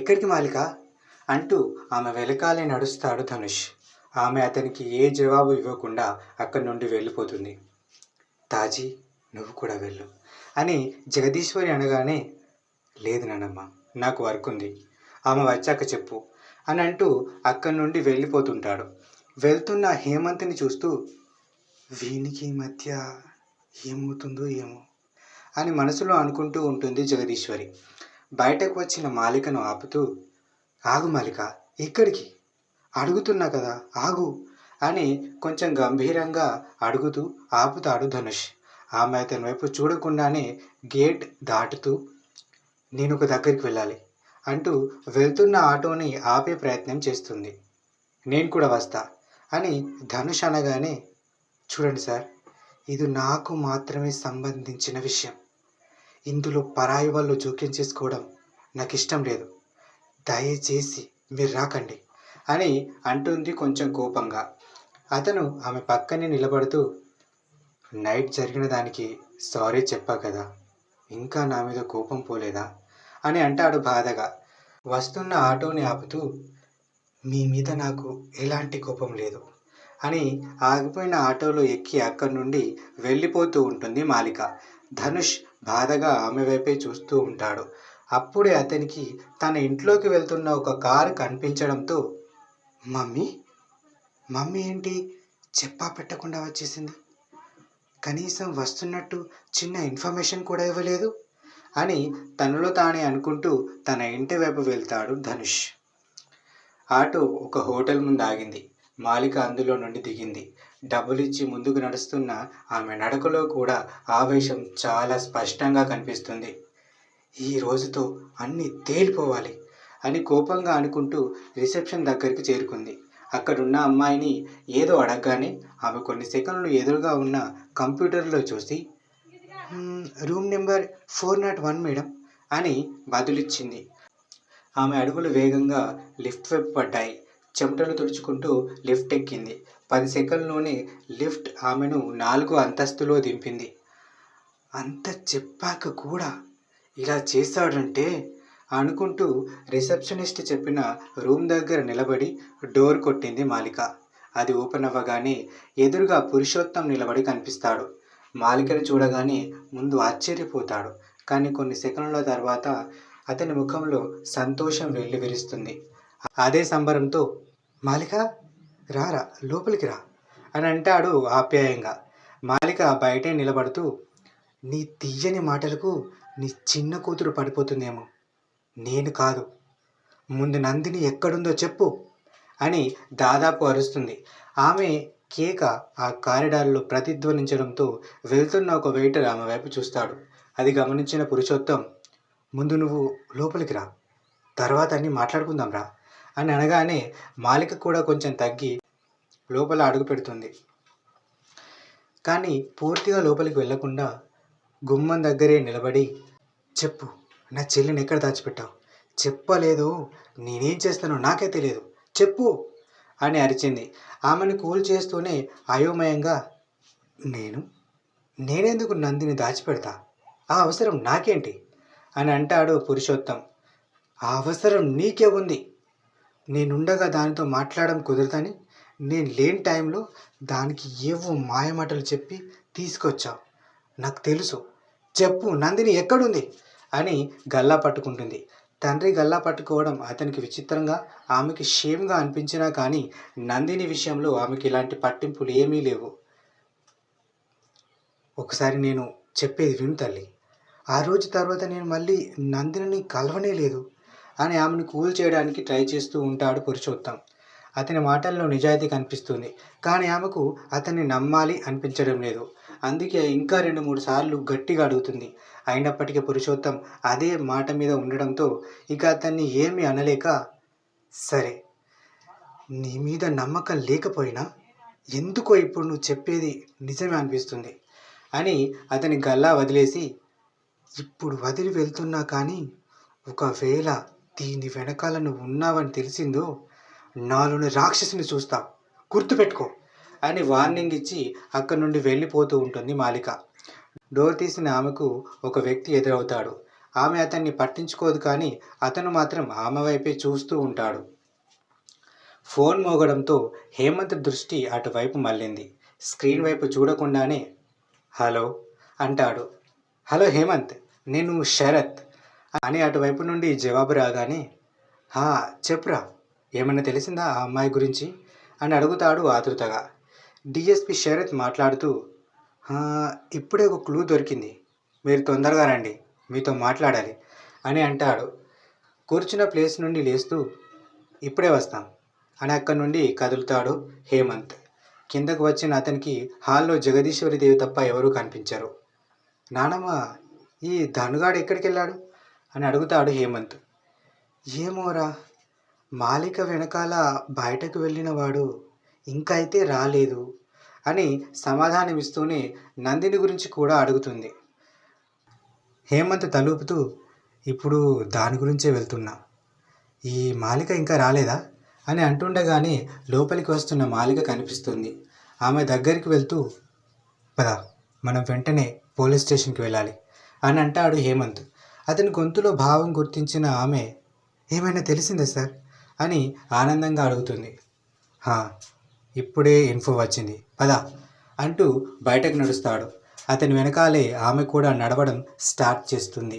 ఎక్కడికి మాలిక అంటూ ఆమె వెనకాలే నడుస్తాడు ధనుష్. ఆమె అతనికి ఏ జవాబు ఇవ్వకుండా అక్కడి నుండి వెళ్ళిపోతుంది. తాజీ, నువ్వు కూడా వెళ్ళు అని జగదీశ్వరి అనగానే, లేదు నానమ్మ, నాకు వర్క్ ఉంది, ఆమె వచ్చాక చెప్పు అని అంటూ అక్కడి నుండి వెళ్ళిపోతుంటాడు. వెళ్తున్న హేమంత్ని చూస్తూ, వీనికి ఈ మధ్య ఏమవుతుందో ఏమో అని మనసులో అనుకుంటూ ఉంటుంది జగదీశ్వరి. బయటకు వచ్చిన మాలికను ఆపుతూ, ఆగు మాలిక, ఎక్కడికి, అడుగుతున్నా కదా, ఆగు అని కొంచెం గంభీరంగా అడుగుతూ ఆపుతాడు ధనుష్. ఆమె అతని వైపు చూడకుండానే గేట్ దాటుతూ, నేను ఒక దగ్గరికి వెళ్ళాలి అంటూ వెళ్తున్న ఆటోని ఆపే ప్రయత్నం చేస్తుంది. నేను కూడా వస్తా అని ధనుష్ అనగానే, చూడండి సార్, ఇది నాకు మాత్రమే సంబంధించిన విషయం, ఇందులో పరాయి వాళ్ళు జోక్యం చేసుకోవడం నాకు ఇష్టం లేదు, దయచేసి మీరు రాకండి అని అంటుంది కొంచెం కోపంగా. అతను ఆమె పక్కనే నిలబడుతూ, నైట్ జరిగిన దానికి సారీ చెప్పా కదా, ఇంకా నా మీద కోపం పోలేదా అని అంటాడు బాధగా. వస్తున్న ఆటోని ఆపుతూ, మీ మీద నాకు ఎలాంటి కోపం లేదు అని ఆగిపోయిన ఆటోలో ఎక్కి అక్కడి నుండి వెళ్ళిపోతూ ఉంటుంది మాలిక. ధనుష్ బాధగా ఆమె వైపే చూస్తూ ఉంటాడు. అప్పుడే అతనికి తన ఇంట్లోకి వెళ్తున్న ఒక కారు కనిపించడంతో, మమ్మీ మమ్మీ ఏంటి చెప్పా పెట్టకుండా వచ్చేసింది, కనీసం వస్తున్నట్టు చిన్న ఇన్ఫర్మేషన్ కూడా ఇవ్వలేదు అని తనలో తానే అనుకుంటూ తన ఇంటి వైపు వెళ్తాడు ధనుష్. ఆటో ఒక హోటల్ ముందు ఆగింది. మాలిక అందులో నుండి దిగింది. డబ్బులిచ్చి ముందుకు నడుస్తున్న ఆమె నడకలో కూడా ఆవేశం చాలా స్పష్టంగా కనిపిస్తుంది. ఈ రోజుతో అన్నీ తేలిపోవాలి అని కోపంగా అనుకుంటూ రిసెప్షన్ దగ్గరికి చేరుకుంది. అక్కడున్న అమ్మాయిని ఏదో అడగగానే ఆమె కొన్ని సెకండ్లు ఎదురుగా ఉన్న కంప్యూటర్లో చూసి, రూమ్ నెంబర్ 401 మేడం అని బదులిచ్చింది. ఆమె అడుగులు వేగంగా లిఫ్ట్ వైపు పడ్డాయి. చెమటలు తుడుచుకుంటూ లిఫ్ట్ ఎక్కింది. 10 సెకండ్లోనే లిఫ్ట్ ఆమెను 4వ అంతస్తులో దింపింది. అంత చెప్పాక కూడా ఇలా చేశాడంటే అనుకుంటూ రిసెప్షనిస్ట్ చెప్పిన రూమ్ దగ్గర నిలబడి డోర్ కొట్టింది మాలిక. అది ఓపెన్ అవ్వగానే ఎదురుగా పురుషోత్తం నిలబడి కనిపిస్తాడు. మాలికను చూడగానే ముందు ఆశ్చర్యపోతాడు. కానీ కొన్ని సెకండ్ల తర్వాత అతని ముఖంలో సంతోషం వెల్లివిరుస్తుంది. అదే సంబరంతో, మాలిక రారా, లోపలికి రా అని అంటాడు ఆప్యాయంగా. మాలిక బయటే నిలబడుతూ, నీ తీయని మాటలకు నీ చిన్న కూతురు పడిపోతుందేమో, నేను కాదు, ముందు నందిని ఎక్కడుందో చెప్పు అని దాదాపు అరుస్తుంది. ఆమె కేక ఆ కారిడార్లో ప్రతిధ్వనించడంతో వెళ్తున్న ఒక వెయిటర్ ఆమె వైపు చూస్తాడు. అది గమనించిన పురుషోత్తం, ముందు నువ్వు లోపలికి రా, తర్వాత అన్నీ మాట్లాడుకుందాం రా అని అనగానే మాలిక కూడా కొంచెం తగ్గి లోపల అడుగు పెడుతుంది. కానీ పూర్తిగా లోపలికి వెళ్లకుండా గుమ్మం దగ్గరే నిలబడి, చెప్పు, నా చెల్లిని ఎక్కడ దాచిపెట్టావు, చెప్పలేదు, నేనేం చేస్తానో నాకే తెలియదు, చెప్పు అని అరిచింది. ఆమెను కూల్ చేస్తూనే అయోమయంగా, నేనెందుకు నందిని దాచిపెడతా, ఆ అవసరం నాకేంటి అని అంటాడు పురుషోత్తం. ఆ అవసరం నీకే ఉంది, నేనుండగా దానితో మాట్లాడడం కుదరదని నేను లేని టైంలో దానికి ఏవో మాయమాటలు చెప్పి తీసుకొచ్చావు, నాకు తెలుసు, చెప్పు, నందిని ఎక్కడుంది అని గల్లా పట్టుకుంటుంది. తండ్రి గల్లా పట్టుకోవడం అతనికి విచిత్రంగా, ఆమెకి షేమ్గా అనిపించినా కానీ నందిని విషయంలో ఆమెకి ఇలాంటి పట్టింపులు ఏమీ లేవు. ఒకసారి నేను చెప్పేది విను తల్లి, ఆ రోజు తర్వాత నేను మళ్ళీ నందిని కలవనే లేదు అని ఆమెను కూల్ చేయడానికి ట్రై చేస్తూ ఉంటాడు పురుషోత్తం. అతని మాటల్లో నిజాయితీ కనిపిస్తుంది. కానీ ఆమెకు అతన్ని నమ్మాలి అనిపించడం లేదు. అందుకే ఇంకా 2-3 సార్లు గట్టిగా అడుగుతుంది. అయినప్పటికీ పురుషోత్తం అదే మాట మీద ఉండడంతో ఇక అతన్ని ఏమీ అనలేక, సరే, నీ మీద నమ్మకం లేకపోయినా ఎందుకో ఇప్పుడు నువ్వు చెప్పేది నిజమే అనిపిస్తుంది అని అతని గల్లా వదిలేసి, ఇప్పుడు వదిలి వెళ్తున్నా కానీ ఒకవేళ దీని వెనకాల నువ్వు ఉన్నావని తెలిసిందో నాలోని రాక్షసుని చూస్తా, గుర్తుపెట్టుకో అని వార్నింగ్ ఇచ్చి అక్కడి నుండి వెళ్ళిపోతూ ఉంటుంది మాలిక. డోర్ తీసిన ఆమెకు ఒక వ్యక్తి ఎదురవుతాడు. ఆమె అతన్ని పట్టించుకోదు, కానీ అతను మాత్రం ఆమె వైపే చూస్తూ ఉంటాడు. ఫోన్ మోగడంతో హేమంత్ దృష్టి అటువైపు మళ్ళింది. స్క్రీన్ వైపు చూడకుండానే హలో అంటాడు. హలో హేమంత్, నేను శరత్ అని అటువైపు నుండి జవాబు రాగానే హా చెప్పురా, ఏమన్నా తెలిసిందా ఆ అమ్మాయి గురించి అని అడుగుతాడు ఆతృతగా. డిఎస్పి శరత్ మాట్లాడుతూ "ఆ, ఇప్పుడే ఒక క్లూ దొరికింది, మీరు తొందరగా రండి, మీతో మాట్లాడాలి అని అంటాడు. కూర్చున్న ప్లేస్ నుండి లేస్తూ ఇప్పుడే వస్తాం అని అక్కడి నుండి కదులుతాడు హేమంత్. కిందకు వచ్చిన అతనికి హాల్లో జగదీశ్వరి దేవి తప్ప ఎవరూ కనిపించరు. నానమ్మ, ఈ ధనుగాడు ఎక్కడికి వెళ్ళాడు అని అడుగుతాడు హేమంత్. ఏమోరా, మాలిక వెనకాల బయటకు వెళ్ళినవాడు ఇంకైతే రాలేదు అని సమాధానమిస్తూనే నందిని గురించి కూడా అడుగుతుంది. హేమంత్ తలూపుతూ ఇప్పుడు దాని గురించే వెళ్తున్నా, ఈ మాలిక ఇంకా రాలేదా అని అంటుండగానే లోపలికి వస్తున్న మాలిక కనిపిస్తుంది. ఆమె దగ్గరికి వెళ్తూ పద, మనం వెంటనే పోలీస్ స్టేషన్కి వెళ్ళాలి అని అంటాడు హేమంత్. అతని గొంతులో భావం గుర్తించిన ఆమె ఏమైనా తెలిసిందా సార్ అని ఆనందంగా అడుగుతుంది. ఇప్పుడే ఇన్ఫో వచ్చింది, పద అంటూ బయటకు నడుస్తాడు. అతని వెనకాలే ఆమె కూడా నడవడం స్టార్ట్ చేస్తుంది.